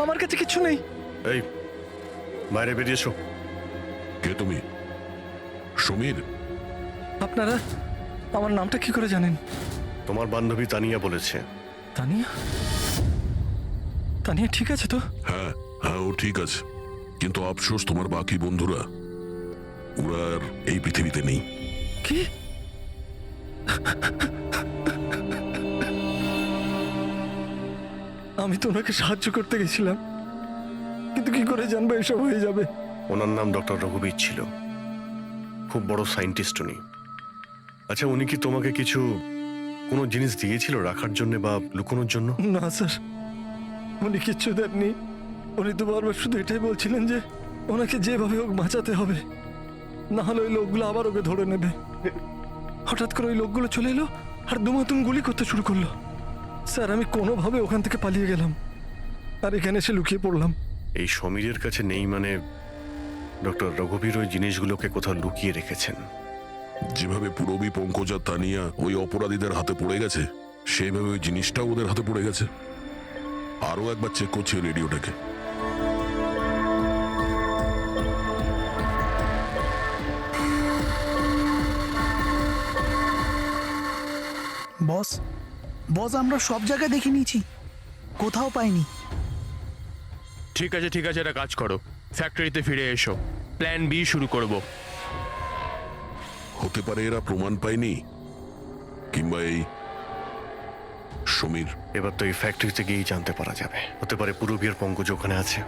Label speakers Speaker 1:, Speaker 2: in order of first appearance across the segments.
Speaker 1: আমার কাছে কিছু নেই।
Speaker 2: এই বাইরে বেরিয়ে এসো।
Speaker 3: কে তুমি? সমীর?
Speaker 1: আপনারা আমার নামটা কি করে জানেন?
Speaker 2: তোমার বান্ধবী তানিয়া বলেছে।
Speaker 1: তানিয়া? তানিয়া ঠিক আছে তো?
Speaker 3: হ্যাঁ হ্যাঁ, ও ঠিক আছে, কিন্তু আফসোস তোমার বাকি বন্ধুরা ওরা আর এই পৃথিবীতে নেই।
Speaker 1: কি? আমি তো ওনাকে সাহায্য করতে গেছিলাম, কিন্তু কি করে জানবো এসব হয়ে যাবে?
Speaker 2: ওনার নাম ডক্টর রঘুবীর ছিল, খুব বড় সায়েন্টিস্ট উনি। আচ্ছা, উনি কি তোমাকে কোনো জিনিস দিয়েছিল রাখার জন্য বা লুকোনোর জন্য?
Speaker 1: না স্যার, উনি কিচ্ছু দেননি। উনি তো বারবার শুধু এটাই বলছিলেন যে ওনাকে যেভাবে হোক বাঁচাতে হবে, না হলে ওই লোকগুলো আবার ওকে ধরে নেবে। হঠাৎ করে ওই লোকগুলো চলে এলো আর দুমাতুম গুলি করতে শুরু করলো। স্যার, আমি কোনোভাবে ওখান থেকে পালিয়ে গেলাম আর এখানে এসে লুকিয়ে পড়লাম।
Speaker 2: এই সমীরের কাছে নেই মানে ডক্টর রঘুবীর ওই জিনিসগুলোকে কোথাও লুকিয়ে রেখেছেন।
Speaker 3: যেভাবে পুরবী, পঙ্কজ আর তানিয়া ওই অপরাধীদের হাতে পড়ে গেছে, সেইভাবে ওই জিনিসটাও ওদের হাতে পড়ে গেছে। আরো একবার চেক করছি রেডিওটাকে।
Speaker 4: বস বস আমরা সব জায়গায় দেখে নিয়েছি, কোথাও পাইনি।
Speaker 5: ঠিক আছে ঠিক আছে, একটা কাজ করো, ফ্যাক্টরিতে ফিরে এসো, প্ল্যান বি শুরু করব।
Speaker 3: হতে পারে এরা প্রমাণ পায়নি, কিংবা এই সমীর।
Speaker 2: এবার তো এই ফ্যাক্টরিতে গিয়েই জানতে পারা যাবে। হতে পারে পুরবী আর পঙ্কজ ওখানে আছে।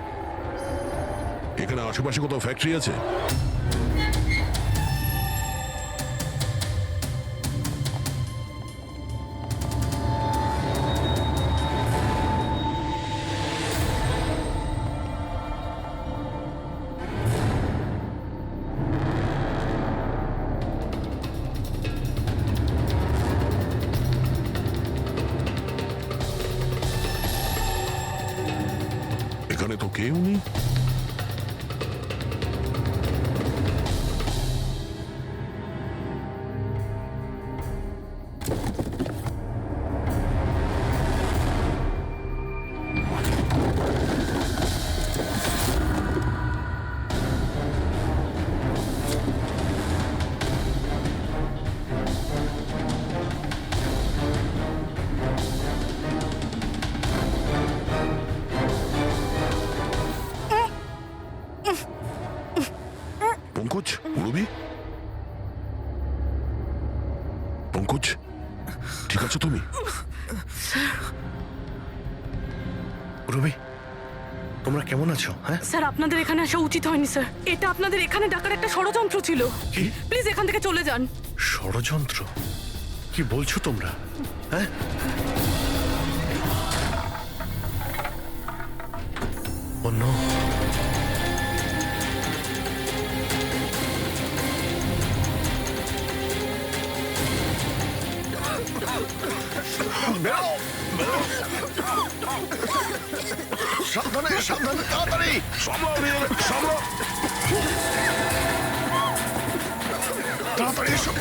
Speaker 3: এখানে আশেপাশে কোথাও ফ্যাক্টরি আছে? এখানে তো কেউ নেই। পঙ্কজ, পুরবী, পঙ্কজ, ঠিক আছো তুমি?
Speaker 2: পুরবী, তোমরা কেমন আছো? হ্যাঁ
Speaker 6: স্যার, আপনাদের এখানে আসা উচিত হয়নি স্যার। এটা আপনাদের এখানে ডাকার একটা ষড়যন্ত্র ছিল।
Speaker 2: কি
Speaker 6: প্লিজ এখান থেকে চলে যান।
Speaker 2: ষড়যন্ত্র? কি বলছো তোমরা? হ্যাঁ, ও নো। সাবধানে সাবধানে, তাড়াতাড়ি
Speaker 3: সামলাও নিজেদের, সামলাও।
Speaker 2: তাড়াতাড়ি এসো।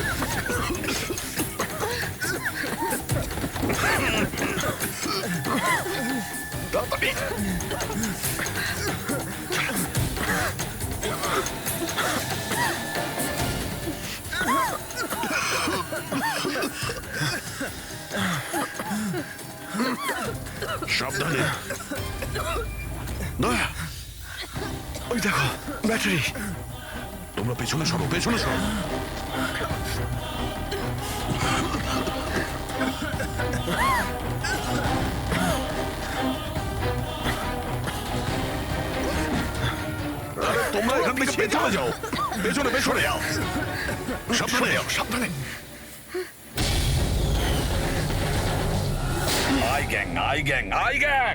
Speaker 2: তাড়াতাড়ি।
Speaker 3: সাবধানে।
Speaker 2: দয়া, ওই দেখো ব্যাটারি।
Speaker 3: তোমরা পেছনে সরো, পেছনে সরো। তোমরা এখান থেকে পেছনে যাও, পেছনে পেছনে যাও, সাবধানে যাও, সাবধানে।
Speaker 7: I gang, I gang, I gang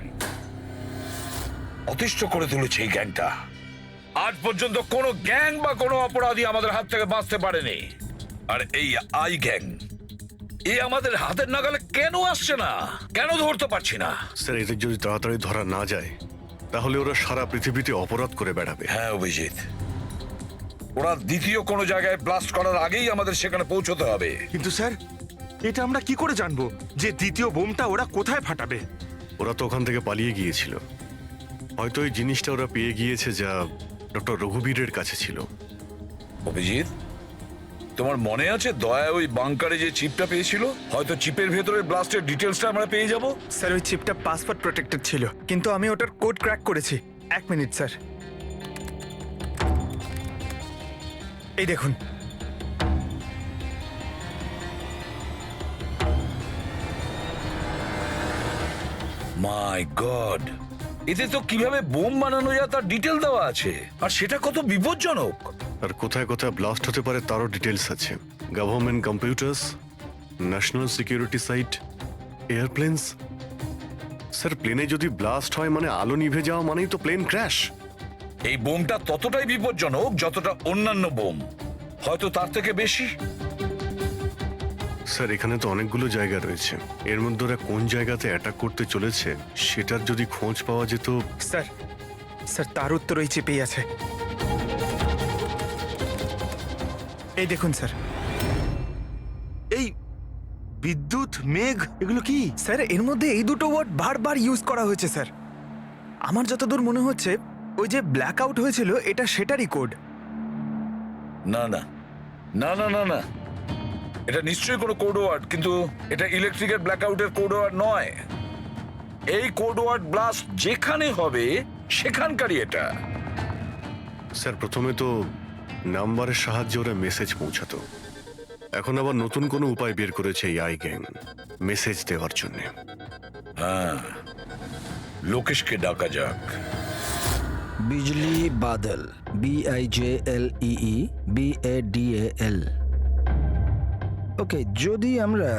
Speaker 7: অতিষ্ঠ করে তুলেছে এই গ্যাংটা। আজ পর্যন্ত কোনো গ্যাং বা কোনো অপরাধী আমাদের হাত থেকে বাঁচতে পারেনি। আর এই আই গ্যাং, আমাদের হাতের নাগালে কেন আসছে না? কেন ধরতে পারছি না?
Speaker 2: স্যার, এদের যদি তাড়াতাড়ি ধরা না যায় তাহলে ওরা সারা পৃথিবীতে অপরাধ করে বেড়াবে।
Speaker 7: হ্যাঁ অভিজিৎ, ওরা দ্বিতীয় কোনো জায়গায় ব্লাস্ট করার আগেই আমাদের সেখানে পৌঁছতে হবে।
Speaker 8: কিন্তু স্যার, এটা আমরা কি করে জানবো যে দ্বিতীয় বোমটা ওরা কোথায় ফাটাবে?
Speaker 2: ওরা তো ওখান থেকে পালিয়ে গিয়েছিল। হয়তো ওই জিনিসটা ওরা পেয়ে গিয়েছে যা ডক্টর রঘুবীরের কাছে ছিল।
Speaker 7: অভিজিৎ, তোমার মনে আছে দয়া ওই বাংকারে যে চিপটা পেয়েছিল? হয়তো চিপের ভেতরে ব্লাস্টের ডিটেলসটা আমরা পেয়ে যাব।
Speaker 9: স্যার ওই চিপটা পাসওয়ার্ড প্রোটেক্টেড ছিল, কিন্তু আমি ওটার কোড ক্র্যাক করেছি। 1 মিনিট স্যার, এই দেখুন।
Speaker 7: মাই গড, এতে তো কিভাবে বোম বানানো যায় তার ডিটেল দেওয়া আছে, আর সেটা কত বিপজ্জনক।
Speaker 2: আর কোথায় কোথায় ব্লাস্ট হতে পারে তারও ডিটেলস আছে। Government computers, national security site, airplanes. Sir, প্লেনে যদি ব্লাস্ট হয় মানে আলো নিভে যাওয়া মানেই তো প্লেন ক্র্যাশ।
Speaker 7: এই বোমটা ততটাই বিপজ্জনক যতটা অন্যান্য বোম, হয়তো তার থেকে বেশি।
Speaker 2: স্যার, এখানে তো অনেকগুলো জায়গা রয়েছে, এর মধ্যে ওরা কোন জায়গাতে অ্যাটাক করতে চলেছে সেটার যদি খোঁজ পাওয়া যেত।
Speaker 9: স্যার, স্যার তার উত্তর ওই চিপেই আছে। এই দেখুন স্যার।
Speaker 8: এই বিদ্যুৎ, মেঘ, এগুলো কি?
Speaker 9: স্যার এর মধ্যে এই দুটো ওয়ার্ড বারবার ইউজ করা হয়েছে স্যার। আমার যতদূর মনে হচ্ছে ওই যে ব্ল্যাক আউট হয়েছিল এটা সেটারই কোড।
Speaker 7: না না না না না না, এটা নিশ্চয়ই কোনো কোড ওয়ার্ড, কিন্তু এটা ইলেকট্রিকের ব্ল্যাকআউটের কোড ওয়ার্ড নয়। এই কোড ওয়ার্ড ব্লাস্ট যেখানে হবে সেখানকারই এটা।
Speaker 2: স্যার, প্রথমে তো নাম্বারের সাহায্যে ওরা মেসেজ পৌঁছাতো, এখন আবার নতুন কোনো উপায় বের করেছে এই আই গ্যাং মেসেজ দেওয়ার জন্য।
Speaker 7: হ্যাঁ, লোকেশকে ডাকা যাক।
Speaker 10: বিজলি বাদল, BIJLEE BADAL। ওকে, যদি আমরা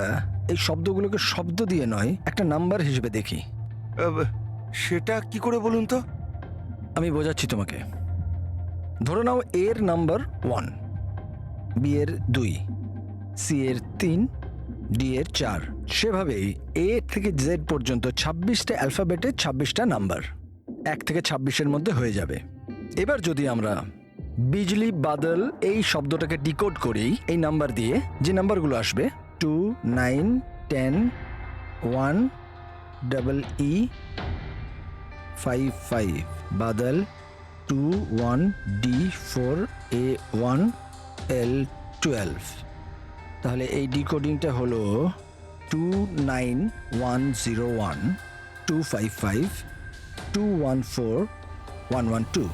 Speaker 10: এই শব্দগুলোকে শব্দ দিয়ে নয় একটা নাম্বার হিসেবে দেখি।
Speaker 8: সেটা কি করে বলুন তো?
Speaker 10: আমি বোঝাচ্ছি তোমাকে। ধরে নাও এর নাম্বার 1, বি এর 2, সি এর 3, ডি এর 4। সেভাবেই এ থেকে জেড পর্যন্ত 26টা অ্যালফাবেটের 26টা নাম্বার 1 থেকে 26-এর মধ্যে হয়ে যাবে। এবার যদি আমরা বিজলি বাদল এই শব্দটাকে ডিকোড করি এই নাম্বার দিয়ে, যে নাম্বারগুলো আসবে 2, 9, 10, 1, EE 5, 5, বাদল 2, 1, D4, A1, L12। তাহলে এই ডিকোডিংটা হলো 29101 255 214 112।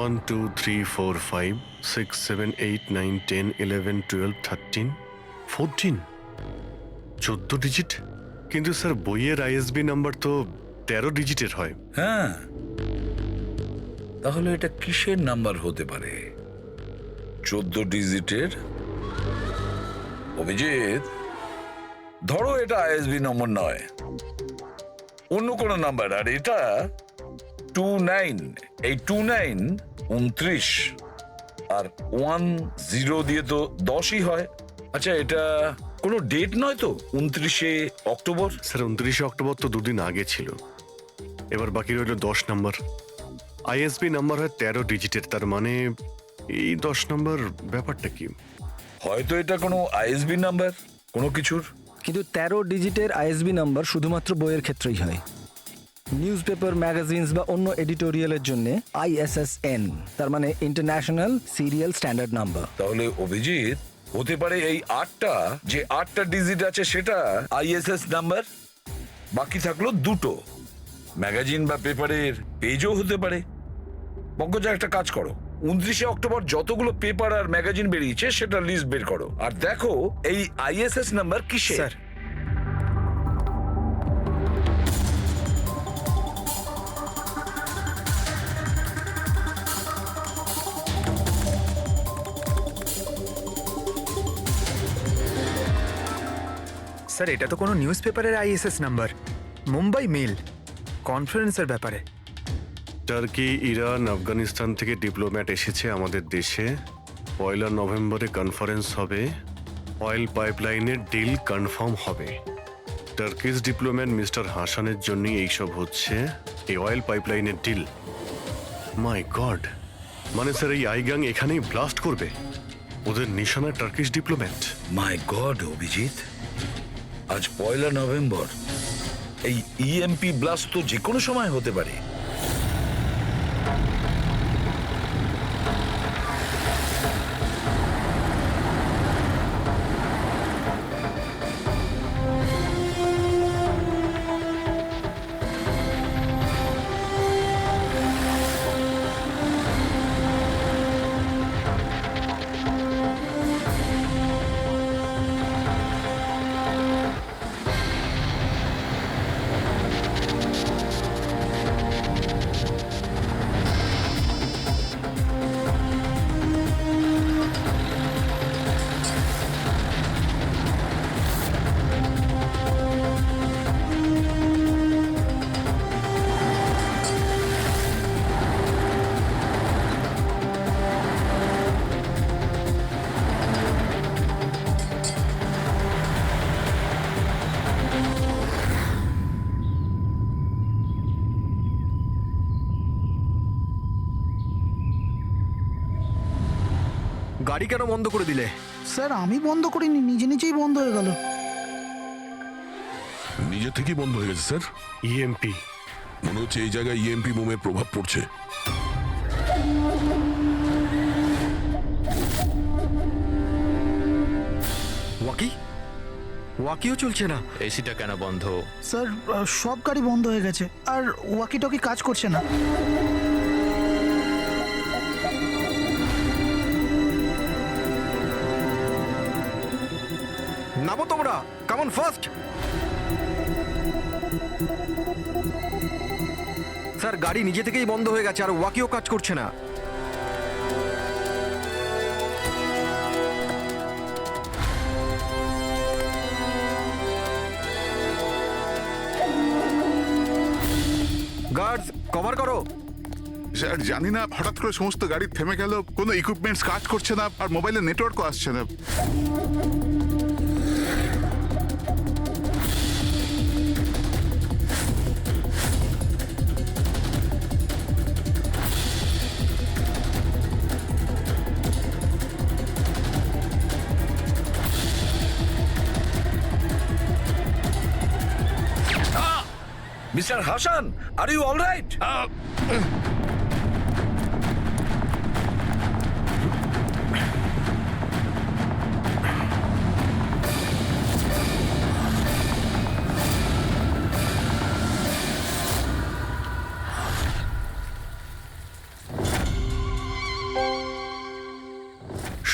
Speaker 2: 1 2 3 4 5 6 7 8 9 10 11 12 13 14, 14 ডিজিট। কিন্তু স্যার, বইয়ের ISB নাম্বার তো 13 ডিজিটের হয়।
Speaker 7: হ্যাঁ, তাহলে এটা কিসের নাম্বার হতে পারে? 14 ডিজিটের? অভিজিৎ, ধরো এটা ISB নম্বর নয়, অন্য কোনো নাম্বার। আর এটা 29, এই 29 29, আর 10 দিয়ে তো 10ই হয়। আচ্ছা, এটা কোনো ডেট নয় তো? 29শে অক্টোবর?
Speaker 2: স্যার, 29শে অক্টোবর তো দুদিন আগে ছিল। এবার বাকি রইল 10 নাম্বার। ISB নাম্বার হয় 13 ডিজিটের, তার মানে এই 10 নাম্বার ব্যাপারটা কি?
Speaker 7: হয়তো এটা কোনো ISB নাম্বার কোনো কিছুর।
Speaker 10: কিন্তু 13 ডিজিটের ISB নাম্বার শুধুমাত্র বইয়ের ক্ষেত্রেই হয়। নিউজ পেপার, ম্যাগাজিনস বা অন্য এডিটোরিয়ালের জন্য ISSN, তার মানে ইন্টারন্যাশনাল সিরিয়াল স্ট্যান্ডার্ড নাম্বার।
Speaker 7: তাহলে অভিজিৎ, হতে পারে এই 8টা ডিজিট আছে সেটা ISS নাম্বার, বাকি থাকলো 2টো। ম্যাগাজিন বা পেপারের পেজও হতে পারে। পঙ্কজা, একটা কাজ করো, 29শে অক্টোবর যতগুলো পেপার আর ম্যাগাজিন বেরিয়েছে সেটা লিস্ট বের করো, আর দেখো এই ISS নাম্বার কিসের।
Speaker 9: স্যার, স্যার এটা তো কোনো নিউজ পেপারের ISS নাম্বার। মুম্বাই মেল, কনফারেন্সের ব্যাপারে।
Speaker 2: টার্কি, ইরান, আফগানিস্তান থেকে ডিপ্লোম্যাট এসেছে আমাদের দেশে। 1 নভেম্বরে কনফারেন্স হবে, অয়েল পাইপলাইনের ডিল কনফার্ম হবে। টার্কিশ ডিপ্লোম্যাট মিস্টার হাসানের জন্যই এইসব হচ্ছে, এই অয়েল পাইপলাইনের ডিল। মাই গড, মানে স্যার এই আই গ্যাং এখানেই ব্লাস্ট করবে? ওদের নিশানা টার্কিশ ডিপ্লোম্যাট।
Speaker 7: মাই গড অভিজিৎ, আজ 1 নভেম্বর। এই EMP ব্লাস্ট তো যে কোনো সময় হতে পারে।
Speaker 10: গাড়ি কেন বন্ধ করে দিলে?
Speaker 4: স্যার আমি বন্ধ করিনি, নিজে নিজেই বন্ধ হয়ে গেল।
Speaker 3: নিজে থেকেই বন্ধ হয়ে গেছে স্যার।
Speaker 2: ইএমপি।
Speaker 3: মনে হচ্ছে এই জায়গায় ইএমপি বোমের প্রভাব পড়ছে।
Speaker 10: ওয়াকি ওয়াকিও চলছে না।
Speaker 5: এসিটা কেন বন্ধ?
Speaker 4: স্যার সব গাড়ি বন্ধ হয়ে গেছে, আর ওয়াকি টকি কাজ করছে না।
Speaker 10: নামো তোমরা, কামন ফার্স্ট। স্যার গাড়ি নিজে থেকেই বন্ধ হয়ে গেছে আর ওয়াকিও কাজ করছে না। গার্ডস কভার করো।
Speaker 11: স্যার জানি না, হঠাৎ করে সমস্ত গাড়ি থেমে গেল, কোনো ইকুইপমেন্টস কাজ করছে না, আর মোবাইলে নেটওয়ার্কও আসছে না।
Speaker 7: Mister Hasan, are you alright?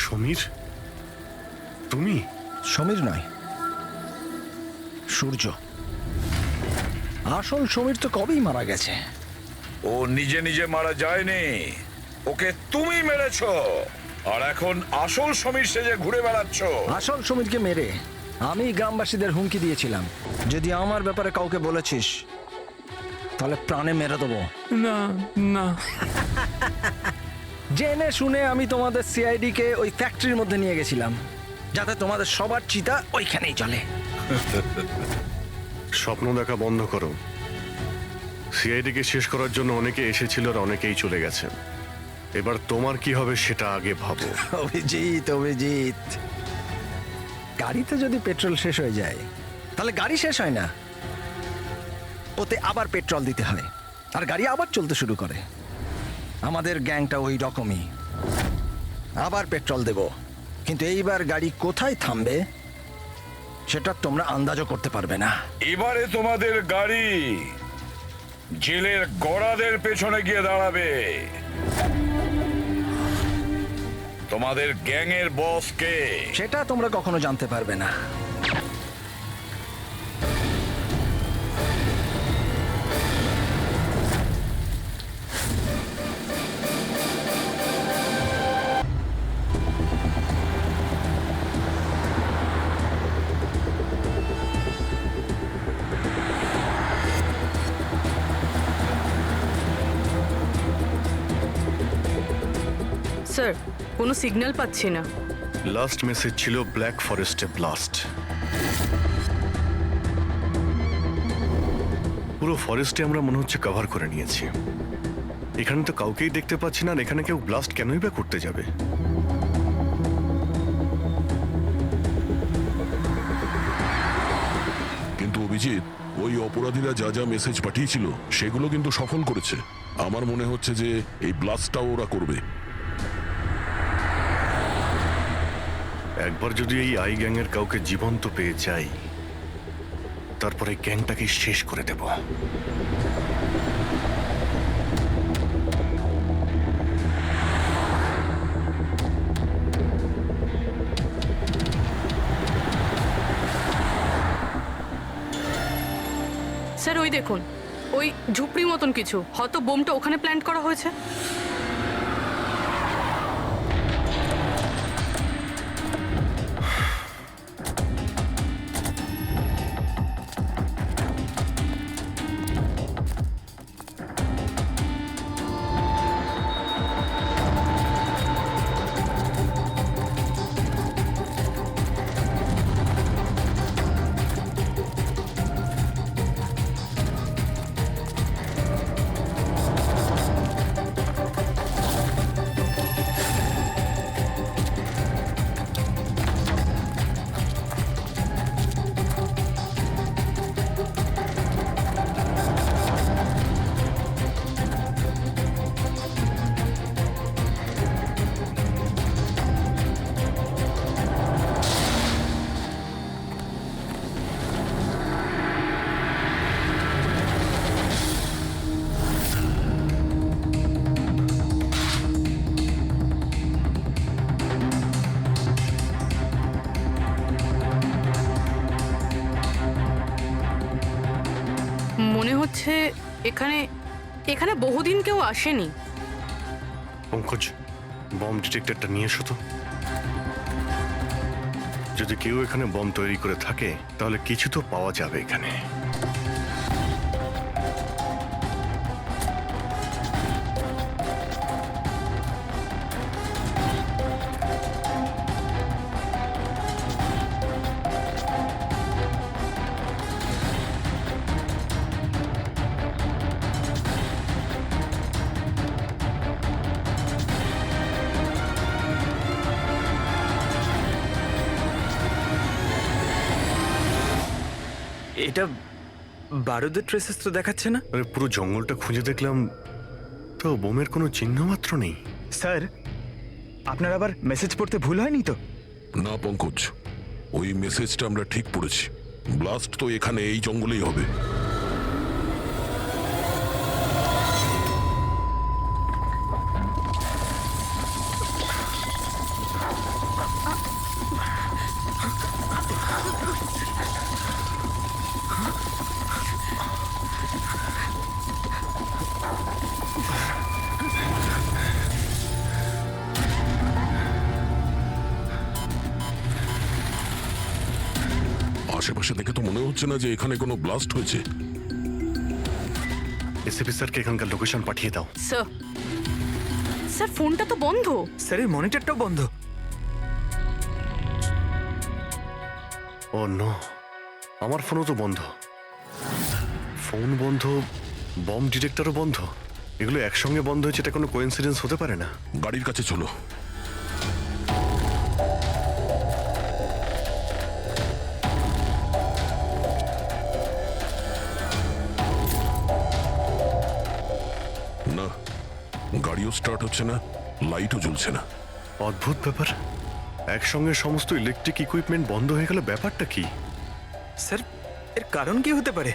Speaker 2: Samir, তুমি?
Speaker 10: সমীর নয়, সূর্য। আসল সমীর তো কবেই মারা গেছে।
Speaker 7: ও নিজে নিজে মারা যায়নি, ওকে তুমি মেরেছো, আর এখন আসল সমীর সেজে ঘুরে বেড়াচ্ছ।
Speaker 10: আসল সমীরকে মেরে আমি গ্রামবাসীদের হুমকি দিয়েছিলাম, যদি আমার ব্যাপারে কাউকে বলেছিস তাহলে প্রাণে মেরে দেবো।
Speaker 5: না না,
Speaker 10: জেনে শুনে আমি তোমাদের সিআইডি কে ওই ফ্যাক্টরির মধ্যে নিয়ে গেছিলাম, যাতে তোমাদের সবার চিতা ওইখানেই চলে।
Speaker 2: স্বপ্ন দেখা বন্ধ করো। সিআইডিকে শেষ করার জন্য অনেকে এসেছিল আর অনেকেই চলে গেছেন। এবার তোমার কি হবে সেটা আগে ভাবো।
Speaker 10: অভিজিৎ, অভিজিৎ, গাড়িতে যদি পেট্রোল শেষ হয়ে যায় তাহলে গাড়ি শেষ হয় না, ওতে আবার পেট্রোল দিতে হয় আর গাড়ি আবার চলতে শুরু করে। আমাদের গ্যাংটা ওই রকমই, আবার পেট্রোল দেব, কিন্তু এইবার গাড়ি কোথায় থামবে সেটা তোমরা আন্দাজও করতে পারবে না।
Speaker 7: এবারে তোমাদের গাড়ি জেলের গড়াদের পেছনে গিয়ে দাঁড়াবে। তোমাদের গ্যাংয়ের বস কে
Speaker 10: সেটা তোমরা কখনো জানতে পারবে না।
Speaker 6: স্যার কোনো সিগন্যাল পাচ্ছি না।
Speaker 2: লাস্ট মেসেজ ছিল ব্ল্যাক ফরেস্টে ব্লাস্ট। পুরো ফরেস্টে আমরা মনে হচ্ছে কভার করে নিয়েছি। এখানে তো কাউকেই দেখতে পাচ্ছি না, আর এখানে কেউ ব্লাস্ট কেনই বা করতে যাবে?
Speaker 3: কিন্তু অভিজিৎ, ওই অপরাধীরা যা যা মেসেজ পাঠিয়েছিল সেগুলো কিন্তু সফল করেছে। আমার মনে হচ্ছে যে এই ব্লাস্টটাও ওরা করবে।
Speaker 2: একবার যদি এই আই গ্যাংয়ের কাউকে জীবন্ত পেয়ে যাই, তারপরে গ্যাংটাকে শেষ করে দেব।
Speaker 6: স্যার ওই দেখুন, ওই ঝুপড়ি মতন কিছু, হয়তো বোমটা ওখানে প্ল্যান্ট করা হয়েছে। এখানে এখানে বহুদিন কেউ আসেনি।
Speaker 2: পঙ্কজ, বম ডিটেক্টরটা নিয়ে এসো তো। যদি কেউ এখানে বম তৈরি করে থাকে তাহলে কিছু তো পাওয়া যাবে এখানে।
Speaker 9: এটা বারুদের ট্রেসেস তো দেখাচ্ছে না।
Speaker 2: আরে পুরো জঙ্গলটা খুঁজে দেখলাম তো বোমের কোনো চিহ্ন মাত্র নেই।
Speaker 9: স্যার, আপনার আবার মেসেজ পড়তে ভুল হয়নি তো?
Speaker 3: না পঙ্কজ, ওই মেসেজটা আমরা ঠিক পড়েছি। ব্লাস্ট তো এখানে এই জঙ্গলেই হবে। আশেপাশে দেখে তো মনে হচ্ছে না যে এখানে কোনো ব্লাস্ট হয়েছে।
Speaker 2: এসিপি স্যারকে এখানকার লোকেশন পাঠিয়ে দাও।
Speaker 6: স্যার, স্যার ফোনটা তো বন্ধ।
Speaker 9: স্যার, এই মনিটরটাও বন্ধ।
Speaker 2: ও নো, আমার ফোনও তো বন্ধ। ফোন বন্ধ, বম ডিটেক্টরও বন্ধ। এগুলো একসঙ্গে বন্ধ হয়েছে, এটা কোনো কোইন্সিডেন্স হতে পারে না।
Speaker 3: গাড়ির কাছে চলো। না, গাড়িও স্টার্ট হচ্ছে না, লাইটও জ্বলছে না।
Speaker 2: অদ্ভুত ব্যাপার, একসঙ্গে সমস্ত ইলেকট্রিক ইকুইপমেন্ট বন্ধ হয়ে গেল, ব্যাপারটা কি?
Speaker 9: স্যার, এর কারণ কি হতে পারে?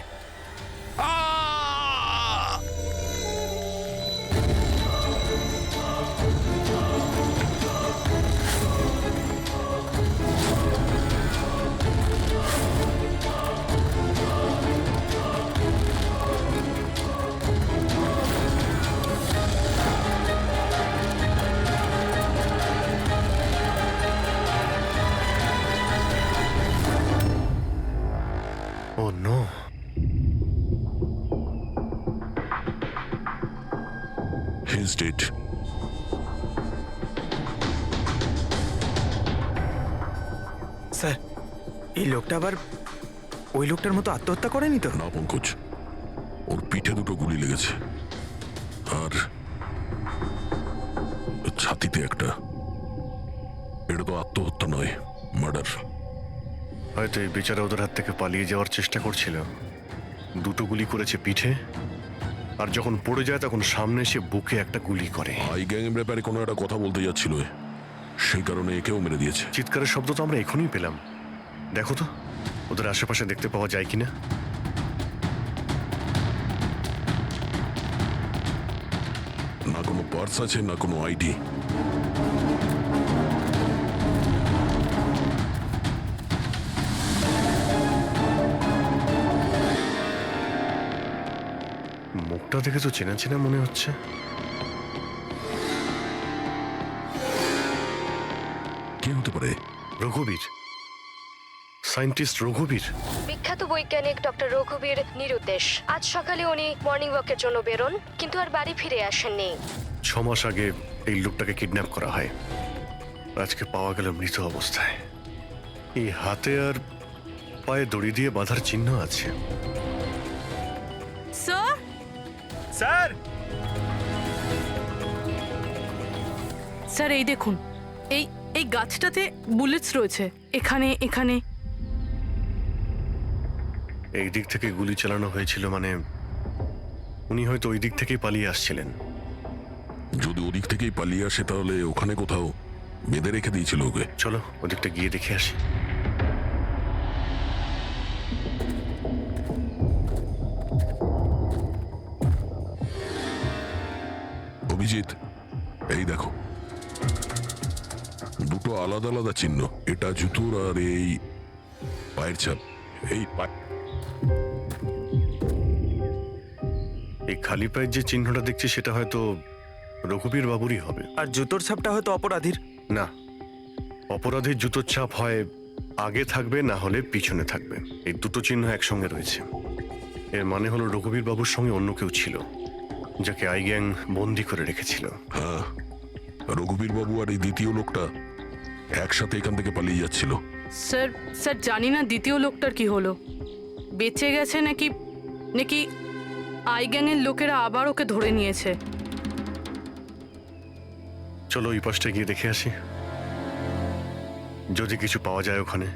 Speaker 2: ও নো,
Speaker 3: He's dead.
Speaker 9: স্যার, এই লোকটা আবার ওই লোকটার মতো আত্মহত্যা করেনি তো?
Speaker 3: না পঙ্কজ, ওর পিঠে দুটো গুলি লেগেছে আর ছাতিতে একটা। এটা তো আত্মহত্যা নয়, মার্ডার।
Speaker 2: হয়তো এই বেচারা ওদের হাত থেকে পালিয়ে যাওয়ার চেষ্টা করছিল। দুটো গুলি করেছে পিঠে, আর যখন পড়ে যায় তখন সামনে এসে বুকে একটা গুলি করে।
Speaker 3: আই গ্যাং এর ব্যাপারে কোনো একটা কথা বলতে যাচ্ছিল, সেই কারণে একেও মেরে দিয়েছে।
Speaker 2: চিৎকারের শব্দ তো আমরা এখনই পেলাম। দেখো তো ওদের আশেপাশে দেখতে পাওয়া যায় কিনা।
Speaker 3: না কোনো পার্স আছে, না কোনো আইডি।
Speaker 2: মুখটা দেখে তো চেনা চেনা মনে হচ্ছে।
Speaker 3: কে হতে পারে?
Speaker 2: রঘুবীর, সায়েন্টিস্ট রঘুবীর।
Speaker 12: বিখ্যাত বৈজ্ঞানিক ডক্টর রঘুবীর নিরুদ্দেশ। আজ সকালে উনি মর্নিং ওয়াকের জন্য বেরোন, কিন্তু আর বাড়ি ফিরে আসেননি।
Speaker 2: 6 মাস আগে এই লোকটাকে কিডন্যাপ করা হয়, আজকে পাওয়া গেল মৃত অবস্থায়। এই হাতে আর পায়ে দড়ি দিয়ে বাঁধার চিহ্ন আছে।
Speaker 6: স্যার,
Speaker 9: স্যার,
Speaker 6: স্যার এই দেখুন, এই এই গাছটাতে বুলেটস রয়েছে। এখানে এখানে
Speaker 2: এই দিক থেকে গুলি চালানো হয়েছিল, মানে উনি হয়তো ওই দিক থেকেই পালিয়ে আসছিলেন।
Speaker 3: যদি ওদিক থেকেই পালিয়ে আসে তাহলে ওখানে কোথাও বেঁধে রেখে দিয়েছিল ওকে।
Speaker 2: চলো ওদিকটা গিয়ে দেখে আসি।
Speaker 3: অভিজিৎ, এই দেখো, দুটো আলাদা আলাদা চিহ্ন। এটা জুতোর আর এই পায়ের ছাপ।
Speaker 2: এই খালি পায়ের যে চিহ্নটা দেখছি সেটা হয়তো রঘুবীর বাবুরই হবে।
Speaker 9: আর জুতোর ছাপটা হয়তো অপরাধীর।
Speaker 2: না, অপরাধীর জুতোর ছাপ হয় আগে থাকবে, না হলে পিছনে থাকবে। এই দুটো চিহ্ন একসঙ্গে রয়েছে। এর মানে হলো রঘুবীর বাবুর সঙ্গে অন্য কেউ ছিল, যাকে আই গ্যাং বন্দি করে রেখেছিল।
Speaker 3: হ্যাঁ, রঘুবীর বাবু আর এই দ্বিতীয় লোকটা একসাথে এখান থেকে পালিয়ে যাচ্ছিল।
Speaker 6: স্যার স্যার জানি না দ্বিতীয় লোকটার কি হলো, বেঁচে গেছে নাকি নাকি আই গ্যাংয়ের লোকেরা আবার ওকে ধরে নিয়েছে।
Speaker 2: চলো ওই পাশটা গিয়ে দেখে আসি, যদি কিছু পাওয়া যায় ওখানে।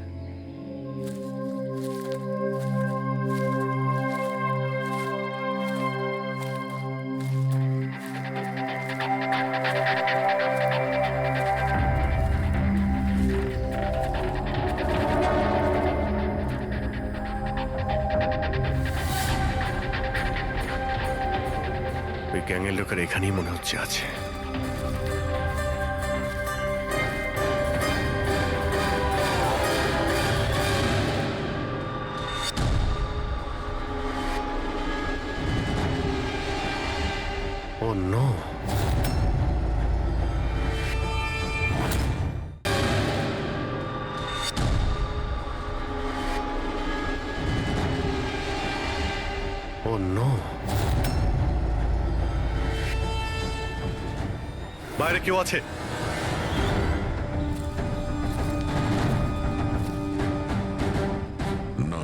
Speaker 2: ওই গ্যাংয়ের লোকের এখানেই মনে হচ্ছে আছে। Oh no! Oh no! বাইরে কেউ আছে?
Speaker 3: না।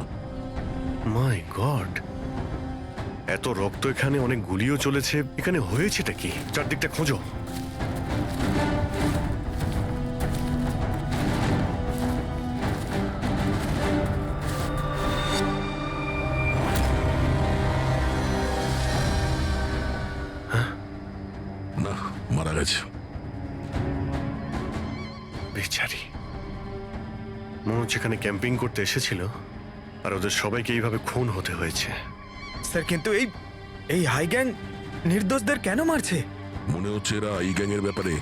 Speaker 2: মাই গড, এত রক্ত এখানে, অনেক গুলিও চলেছে। এখানে হয়েছেটা কি? চারদিকটা খোঁজো।
Speaker 3: না, মারা গেছে।
Speaker 2: বেচারি, মনে হচ্ছে এখানে ক্যাম্পিং করতে এসেছিল আর ওদের সবাইকে এইভাবে খুন হতে হয়েছে।
Speaker 9: স্যার কিন্তু এই হাই গ্যাং নির্দোষদের কেন মারছে?
Speaker 3: মনে হচ্ছে এরা এই গ্যাংয়ের ব্যাপারে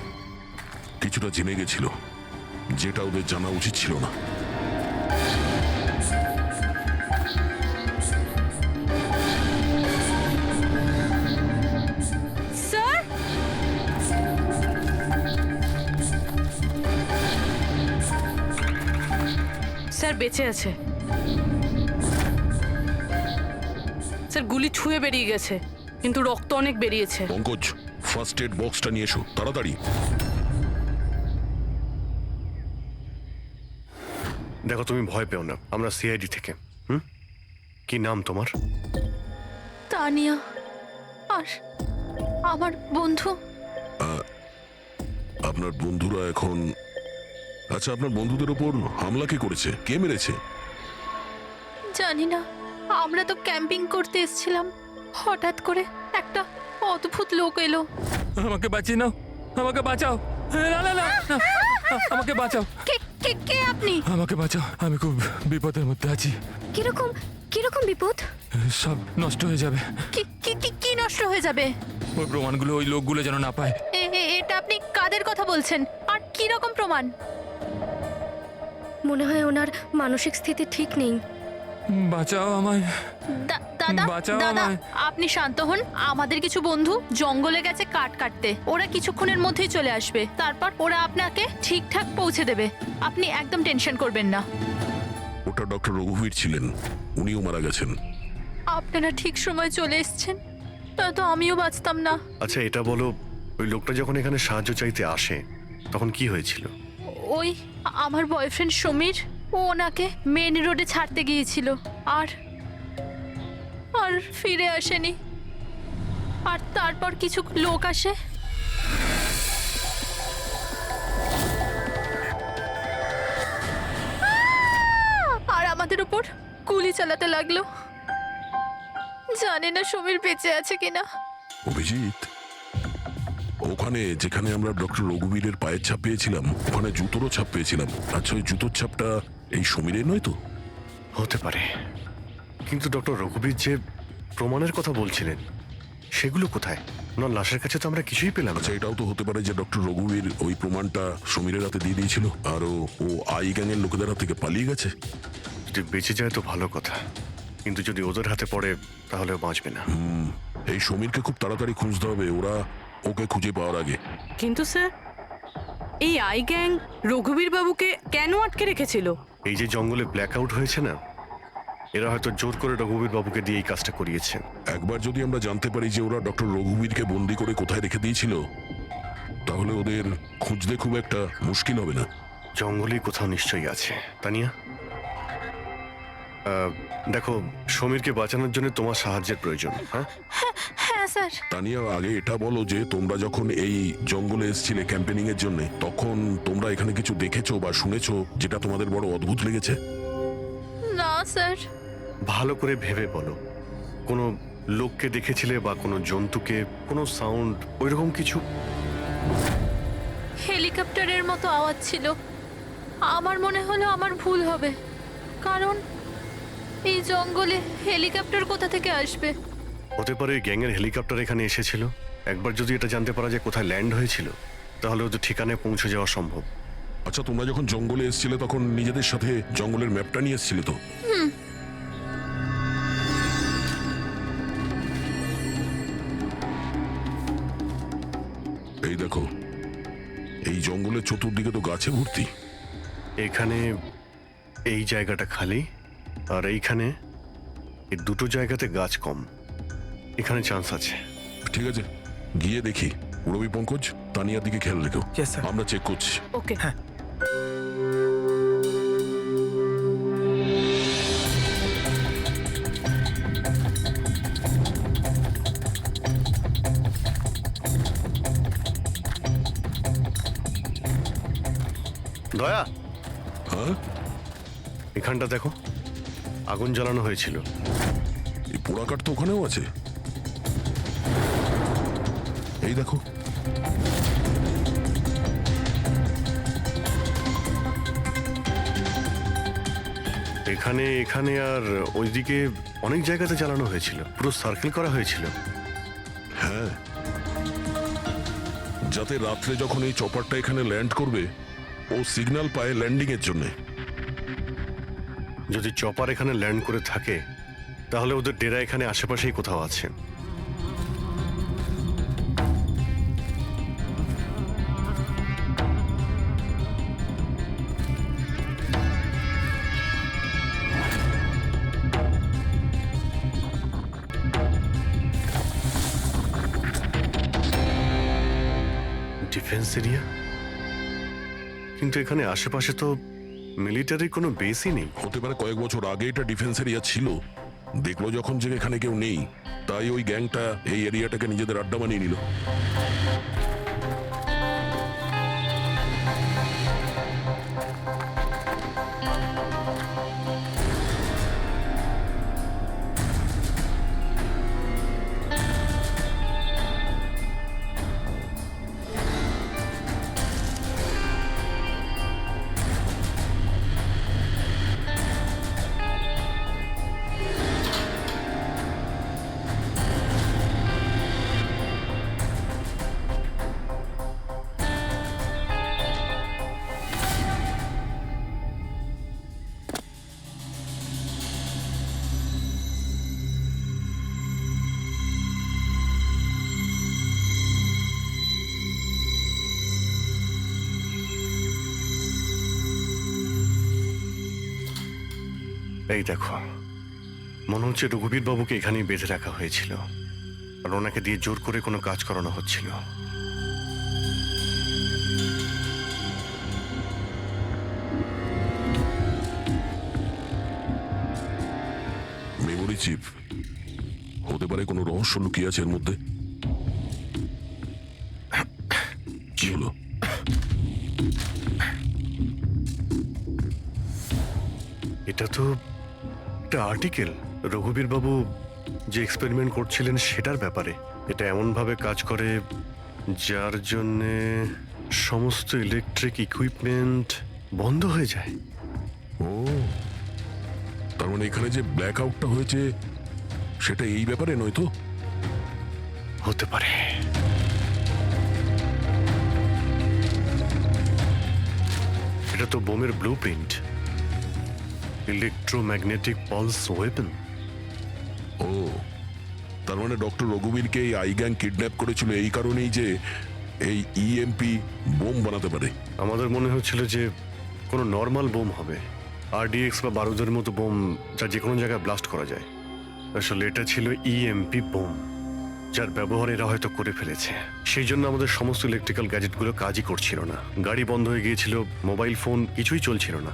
Speaker 3: কিছুটা জেনে গেছিল, যেটা ওদের জানা উচিত ছিল না।
Speaker 6: স্যার স্যার বেঁচে আছে। স্যার গুলি ছুঁয়ে বেরিয়ে গেছে, কিন্তু রক্ত অনেক বেরিয়েছে।
Speaker 3: পঙ্কজ, ফার্স্ট এড বক্সটা নিয়ে এসো তাড়াতাড়ি।
Speaker 2: দেখো, তুমি ভয় পেও না, আমরা সিআইডি থেকে। কি নাম তোমার?
Speaker 6: তানিয়া, আর আমার বন্ধু।
Speaker 3: আপনার বন্ধুরা এখন... আচ্ছা, আপনার বন্ধুদের ওপর হামলা কে করেছে? কে মেরেছে?
Speaker 6: জানি না, আমরা তো ক্যাম্পিং করতে এসেছিলাম, হঠাৎ করে একটা অদ্ভুত লোক এলো।
Speaker 5: আমাকে বাঁচিয়ে নাও, আমাকে বাঁচাও। না না না না, আমাকে বাঁচাও।
Speaker 6: কে কে কে আপনি?
Speaker 5: আমাকে বাঁচাও, আমি খুব বিপদের মধ্যে আছি।
Speaker 12: কিরকম কিরকম বিপদ?
Speaker 5: সব নষ্ট হয়ে যাবে।
Speaker 6: কি কি কি কি নষ্ট হয়ে যাবে?
Speaker 5: ওই প্রমাণগুলো ওই লোকগুলো যেন না পায়।
Speaker 6: এটা আপনি কাদের কথা বলছেন, আর কি রকম প্রমাণ?
Speaker 12: মনে হয় ওনার মানসিক স্থিতি ঠিক নেই।
Speaker 5: বাঁচাও আমায়,
Speaker 6: দাদা
Speaker 5: বাঁচাও
Speaker 6: দাদা,
Speaker 5: আমায়।
Speaker 6: আপনি শান্ত হন। আমাদের কিছু বন্ধু জঙ্গলে গেছে কাঠ কাটতে, ওরা কিছুক্ষণের মধ্যেই চলে আসবে। তারপর ওরা আপনাকে ঠিকঠাক পৌঁছে দেবে, আপনি একদম টেনশন করবেন না।
Speaker 3: ওটা ডক্টর রঘুবীর ছিলেন, উনিও মারা গেছেন।
Speaker 6: আপনারা ঠিক সময় চলে এসেছেন, তো আমিও বাঁচতাম না।
Speaker 2: আচ্ছা এটা বলো, ওই লোকটা যখন এখানে সাহায্য চাইতে আসে তখন কি হয়েছিল?
Speaker 6: ওই আমার বয়ফ্রেন্ড সমীর, ও ওনাকে মেন রোডে ছাড়তে গিয়েছিল, আর আর ফিরে আসেনি। আর তারপর কিছু লোক আসে, আর আমাদের উপর গুলি চালাতে লাগলো। জানি না সমীর বেঁচে আছে কিনা।
Speaker 3: অভিজিৎ, ওখানে যেখানে আমরা ডক্টর রঘুবীরের পায়ের ছাপ পেয়েছিলাম, ওখানে জুতোরও ছাপ পেয়েছিলাম। আচ্ছা, ওই জুতোর ছাপটা এই সমীরের নয় তো?
Speaker 2: হতে পারে, কিন্তু ডক্টর রঘুবীর যে প্রমাণের কথা বলছিলেন সেগুলো কোথায়? ওনার লাশের কাছে তো আমরা কিছুই পেলাম না।
Speaker 3: আচ্ছা, এটাও তো হতে পারে যে ডক্টর রঘুবীর ওই প্রমাণটা সমীরের হাতে দিয়ে দিয়েছিল, আর ও আই গ্যাংয়ের লোকেদের হাত থেকে পালিয়ে গেছে।
Speaker 2: যদি বেঁচে যায় তো ভালো কথা, কিন্তু যদি ওদের হাতে পড়ে তাহলে বাঁচবে না।
Speaker 3: এই সমীরকে খুব তাড়াতাড়ি খুঁজতে হবে, ওরা ওকে খুঁজে পাওয়ার আগে।
Speaker 13: কিন্তু স্যার, এই আই গ্যাং রঘুবীর বাবুকে কেন আটকে রেখেছিল?
Speaker 2: এই যে জঙ্গলে ব্ল্যাক আউট হয়েছে না, এরা হয়তো জোর করে রঘুবীর বাবুকে দিয়ে এই কাজটা করিয়েছে।
Speaker 3: একবার যদি আমরা জানতে পারি যে ওরা ডক্টর রঘুবীরকে বন্দি করে কোথায় রেখে দিয়েছিল, তাহলে ওদের খুঁজতে খুব একটা মুশকিল হবে না।
Speaker 2: জঙ্গলে কোথাও নিশ্চয়ই আছে। তানিয়া, দেখো, সমীরকে বাঁচানোর জন্য তোমার সাহায্যের প্রয়োজন। হ্যাঁ
Speaker 6: হ্যাঁ স্যার।
Speaker 3: তানিয়া, আগে এটা বলো যে তোমরা যখন এই জঙ্গলে এসেছিলে ক্যাম্পেনিং এর জন্য, তখন তোমরা এখানে কিছু দেখেছো বা শুনেছো যেটা তোমাদের বড় অদ্ভুত লেগেছে?
Speaker 6: না স্যার।
Speaker 2: ভালো করে ভেবে বলো, কোনো লোককে দেখেছিলে বা কোনো জন্তুকে, কোনো সাউন্ড, ওইরকম কিছু?
Speaker 6: হেলিকপ্টারের মতো আওয়াজ ছিল। আমার মনে হলো আমার ভুল হবে, কারণ এই জঙ্গলে হেলিকপ্টার কোথা থেকে আসবে?
Speaker 2: হতে পারে গ্যাংয়ের হেলিকপ্টার এখানে এসেছিল। একবার যদি এটা জানতে পারা যায় কোথায় ল্যান্ড হয়েছিল, তাহলে ওদের ঠিকানায় পৌঁছে যাওয়া সম্ভব।
Speaker 3: আচ্ছা, তোমরা যখন জঙ্গলে এসেছিলে তখন নিজেদের সাথে জঙ্গলের ম্যাপটা নিয়ে এসেছিলে তো? এই দেখো, এই জঙ্গলের চতুর্দিকে তো গাছে ভর্তি।
Speaker 2: এখানে এই জায়গাটা খালি, আর এইখানে এই দুটো জায়গাতে গাছ কম। এখানে চান্স আছে।
Speaker 3: ঠিক আছে, গিয়ে দেখি। রবি, পঙ্কজ, তানিয়ার দিকে খেয়াল রেখো।
Speaker 9: Yes, sir.
Speaker 3: আমরা চেক করছি।
Speaker 13: ওকে।
Speaker 9: হ্যাঁ।
Speaker 2: দয়া,
Speaker 3: হ্যাঁ,
Speaker 2: এখানটা দেখো, আগুন জ্বালানো হয়েছিল।
Speaker 3: এই পোড়াকাঠ তো ওখানেও আছে। এই দেখো,
Speaker 2: এখানে, এখানে আর ওইদিকে অনেক জায়গাতে জ্বালানো হয়েছিল। পুরো সার্কেল করা হয়েছিল।
Speaker 3: হ্যাঁ, যাতে রাত্রে যখন এই চপারটা এখানে ল্যান্ড করবে, ও সিগন্যাল পায় ল্যান্ডিং এর জন্য।
Speaker 2: যদি চপার এখানে ল্যান্ড করে থাকে, তাহলে ওদের ডেরা এখানে আশেপাশেই কোথাও আছে। ডিফেন্স এরিয়া, কিন্তু এখানে আশেপাশে তো মিলিটারির কোনো বেসই নেই।
Speaker 3: হতে পারে কয়েক বছর আগে এটা ডিফেন্স এরিয়া ছিল। দেখলো যখন যে এখানে কেউ নেই, তাই ওই গ্যাংটা এই এরিয়াটাকে নিজেদের আড্ডা বানিয়ে নিল।
Speaker 2: এই দেখো, মনে হচ্ছে রঘুবীর বাবুকে এখানেই বেঁধে রাখা হয়েছিল, আর ওনাকে দিয়ে জোর করে কোনো কাজ করানো হচ্ছিল।
Speaker 3: মেমোরি চিপ হতে পারে, কোনো রহস্য লুকিয়ে আছে এর মধ্যে। কি হলো?
Speaker 2: এটা তো একটা আর্টিকেল। রঘুবীর বাবু যে এক্সপেরিমেন্ট করছিলেন সেটার ব্যাপারে। এটা এমনভাবে কাজ করে যার জন্যে সমস্ত ইলেকট্রিক ইকুইপমেন্ট বন্ধ হয়ে যায়।
Speaker 3: ও, তার মানে এখানে যে ব্ল্যাক আউটটা হয়েছে সেটা এই ব্যাপারে নয় তো?
Speaker 2: হতে পারে। এটা তো বোমের blueprint, electromagnetic pulse weapon.
Speaker 3: ও, তার মানে ডক্টর রঘুবীরকে এই আই গ্যাং কিডন্যাপ করেছিল এই কারণেই যে এই ইএমপি বোম বানাতে পারে।
Speaker 2: আমাদের মনে হচ্ছিল যে কোনো নর্মাল বোম হবে, আরডিএক্স বা বারুদের মতো বোম যা যে কোনো জায়গায় ব্লাস্ট করা যায়। আসলে এটা ছিল ইএমপি বোম, যার ব্যবহার এরা হয়তো করে ফেলেছে। সেই জন্য আমাদের সমস্ত ইলেকট্রিক্যাল গ্যাজেটগুলো কাজই করছিল না, গাড়ি বন্ধ হয়ে গিয়েছিল, মোবাইল ফোন কিছুই চলছিল না।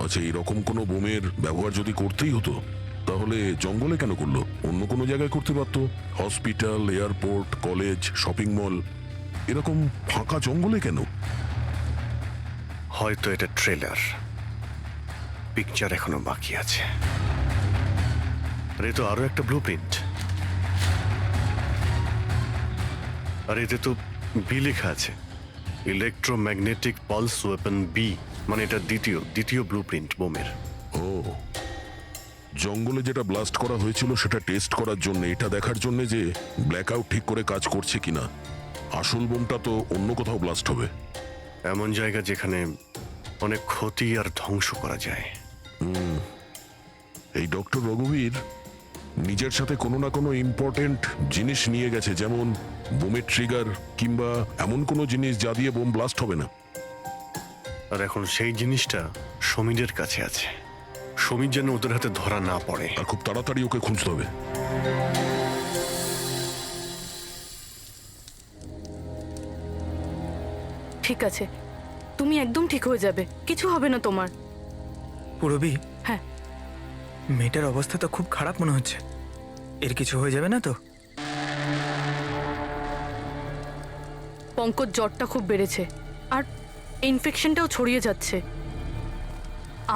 Speaker 3: আচ্ছা, এরকম কোনো বোমের ব্যবহার যদি করতেই হতো তাহলে জঙ্গলে কেন করলো? অন্য কোনো জায়গায় করতে পারতো, hospital, airport, college, shopping mall, এরকম ফাঁকা জঙ্গলে কেন?
Speaker 2: হয়তো এটা ট্রেলার, পিকচার এখনো বাকি আছে। আর এ তো আরো একটা ব্লু প্রিন্ট, আর এতে তো বি লেখা আছে, ইলেকট্রোম্যাগনেটিক পালস ওয়েপন বি, মানে এটা দ্বিতীয় ব্লু প্রিন্ট বোমের।
Speaker 3: ও, জঙ্গলে যেটা ব্লাস্ট করা হয়েছিল সেটা টেস্ট করার জন্য, এটা দেখার জন্য যে ব্ল্যাকআউট ঠিক করে কাজ করছে কিনা। আসল বোমটা তো অন্য কোথাও ব্লাস্ট হবে,
Speaker 2: এমন জায়গা যেখানে অনেক ক্ষতি আর ধ্বংস করা যায়।
Speaker 3: এই ডক্টর রঘুবীর নিজের সাথে কোনো না কোনো ইম্পর্টেন্ট জিনিস নিয়ে গেছে, যেমন বোমের ট্রিগার কিংবা এমন কোনো জিনিস যা দিয়ে বোম ব্লাস্ট হবে না।
Speaker 2: আর এখন সেই জিনিসটা সমীরের কাছে আছে। সমীর যেন ওদের হাতে ধরা না পড়ে,
Speaker 3: আর খুব তাড়াতাড়ি ওকে খুঁজতে হবে।
Speaker 13: ঠিক আছে, তুমি একদম ঠিক হয়ে যাবে, কিছু হবে না তোমার।
Speaker 9: পুরবি,
Speaker 13: হ্যাঁ,
Speaker 9: মেয়েটার অবস্থা তো খুব খারাপ মনে হচ্ছে। এর কিছু হয়ে যাবে না তো?
Speaker 13: পঙ্কজ জ্বরটা খুব বেড়েছে আর ইনফেকশনটাও ছড়িয়ে যাচ্ছে।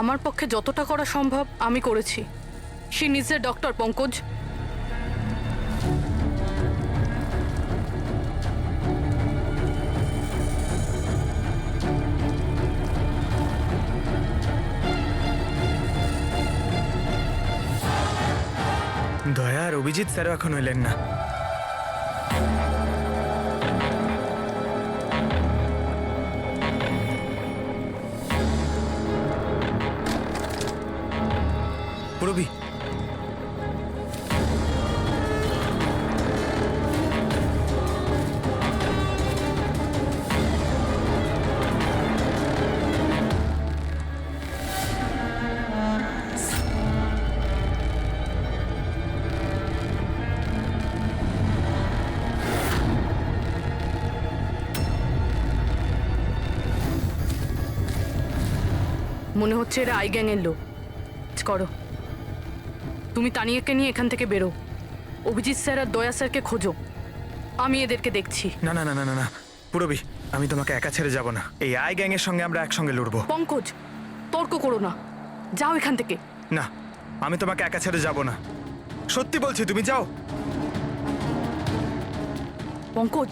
Speaker 13: আমার পক্ষে যতটা করা সম্ভব আমি করেছি। She needs a doctor, Pankaj.
Speaker 9: দয়া আর অভিজিৎ স্যারও এখন এলেন না। পুরবি,
Speaker 13: মনে হচ্ছে এরা আই গ্যাং এর লোক। করো, তুমি তানিয়াকে নিয়ে এখান থেকে বেরো। অভিজিৎ স্যার আর দয়া স্যারকে খোঁজো, আমি এদেরকে দেখছি।
Speaker 9: না না না না না না পুরবি, আমি তোমাকে একা ছেড়ে যাব না। এই আই গ্যাং এর সঙ্গে আমরা একসঙ্গে লড়বো।
Speaker 13: পঙ্কজ, তর্ক করো না, যাও এখান থেকে।
Speaker 9: না, আমি তোমাকে একা ছেড়ে যাব না, সত্যি বলছি, তুমি যাও।
Speaker 13: পঙ্কজ,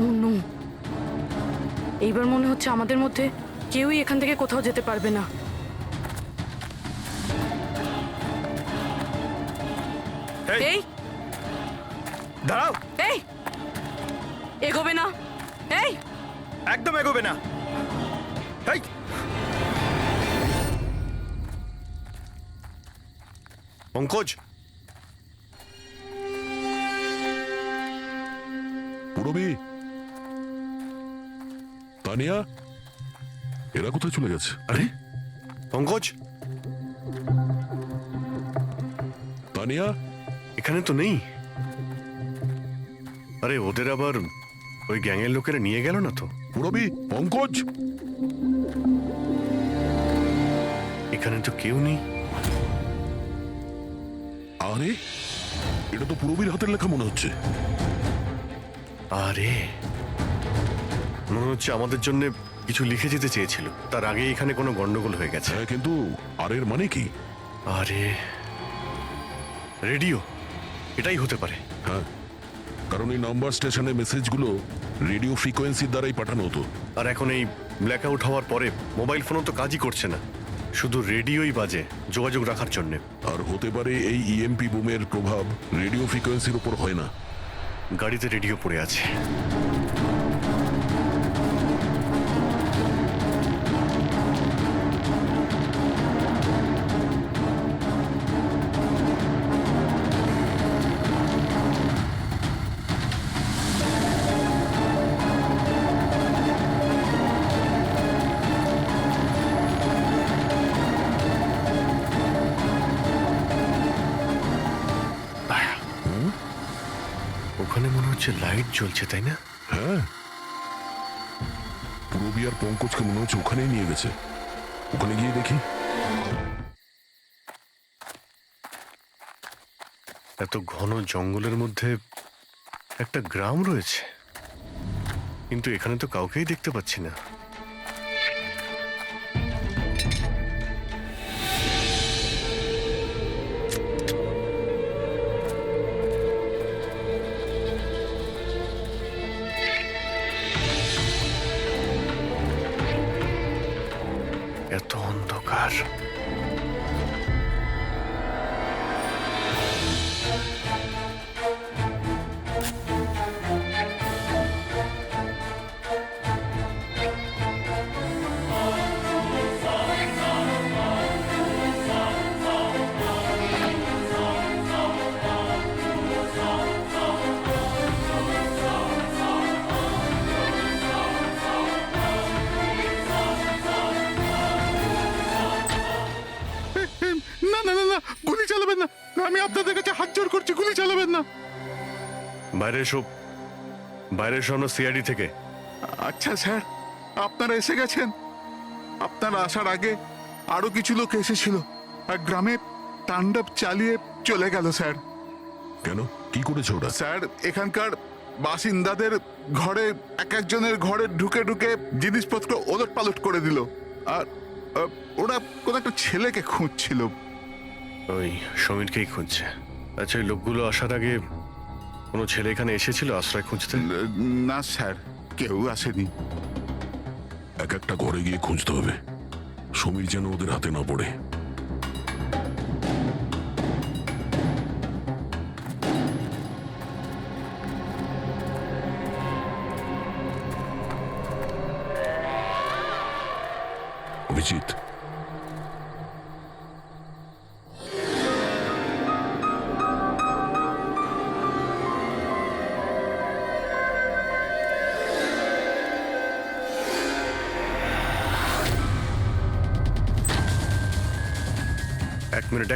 Speaker 13: ও নো, এইবার মনে হচ্ছে আমাদের মধ্যে কেউই এখান থেকে কোথাও যেতে পারবে না। এই
Speaker 9: দাঁড়াও,
Speaker 13: এই এগোবে না, এই
Speaker 9: একদম এগোবে না। এই
Speaker 2: পঙ্কজ,
Speaker 3: পুরবি, তানিয়া, এরা কোথায় চলে গেছে?
Speaker 2: আরে পঙ্কজ,
Speaker 3: তানিয়া
Speaker 2: এখানে তো নেই। আরে ওদের আবার ওই গ্যাংয়ের লোকেরা নিয়ে গেল না তো?
Speaker 3: পুরবি, পঙ্কজ,
Speaker 2: এখানে তো কেউ নেই।
Speaker 3: আরে এটা তো পুরবির হাতের লেখা মনে হচ্ছে।
Speaker 2: আরে মনে হচ্ছে আমাদের জন্য কিছু লিখে যেতে চেয়েছিল, তার আগে এখানে কোনো গন্ডগোল হয়ে গেছে।
Speaker 3: হ্যাঁ, কিন্তু আর এর মানে কি?
Speaker 2: আরে রেডিও, এটাই হতে পারে।
Speaker 3: হ্যাঁ, কারণ এই নাম্বার স্টেশনে মেসেজগুলো রেডিও ফ্রিকোয়েন্সির দ্বারাই পাঠানো হতো।
Speaker 2: আর এখন এই ব্ল্যাকআউট হওয়ার পরে মোবাইল ফোনও তো কাজই করছে না, শুধু রেডিওই বাজে যোগাযোগ রাখার জন্য।
Speaker 3: আর হতে পারে এই ইএমপি বুমের প্রভাব রেডিও ফ্রিকোয়েন্সির উপর হয় না।
Speaker 2: গাড়িতে রেডিও পড়ে আছে। হচ্ছে লাইট জ্বলছে, তাই না?
Speaker 3: হ্যাঁ, পূরবী আর পঙ্কজকে মনে হচ্ছে ওখানেই নিয়ে গেছে। ওখানে গিয়ে দেখি।
Speaker 2: এত ঘন জঙ্গলের মধ্যে একটা গ্রাম রয়েছে, কিন্তু এখানে তো কাউকেই দেখতে পাচ্ছি না। এত অন্ধকার।
Speaker 11: না না না না, গুলি চালাবেন না। আমি আপনাদের কাছে হাত জোড় করছি, গুলি চালাবেন না।
Speaker 2: বাইরে এসো, বাইরে এসো, আমরা সিআইডি থেকে।
Speaker 11: আচ্ছা স্যার, আপনারা এসে গেছেন। আপনারা আসার আগে আরো কিছু লোক এসেছিল আর গ্রামে তাণ্ডব চালিয়ে চলে গেল স্যার।
Speaker 3: কেন, কি করেছে ওরা?
Speaker 11: স্যার, এখানকার বাসিন্দাদের ঘরে এক একজনের ঘরে ঢুকে ঢুকে জিনিসপত্র ওলট পালট করে দিল। আর ওরা কোন একটা ছেলেকে খুঁজছিল।
Speaker 2: ওই সমীরকেই খুঁজছে। আচ্ছা, এই লোকগুলো আসার আগে কোনো ছেলে এখানে এসেছিল আশ্রয় খুঁজতে?
Speaker 11: না স্যার, কেউ আসেনি।
Speaker 3: এক একটা ঘরে গিয়ে খুঁজতে হবে, সমীর যেন ওদের হাতে না পড়ে। অভিজিৎ,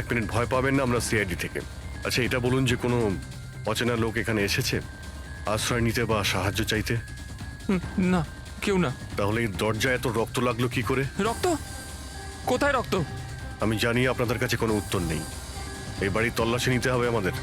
Speaker 2: এক মিনিট, ভয় পাবেন না, আমরা সিআইডি থেকে। আচ্ছা, এটা বলুন যে কোনো অচেনা লোক এখানে এসেছে আশ্রয় নিতে বা সাহায্য চাইতে?
Speaker 5: না, কেউ না।
Speaker 2: তাহলে এই দরজায় এত রক্ত লাগলো কি করে?
Speaker 5: রক্ত? কোথায় রক্ত?
Speaker 2: আমি জানি আপনাদের কাছে কোনো উত্তর নেই। এই বাড়ির তল্লাশি নিতে হবে আমাদের।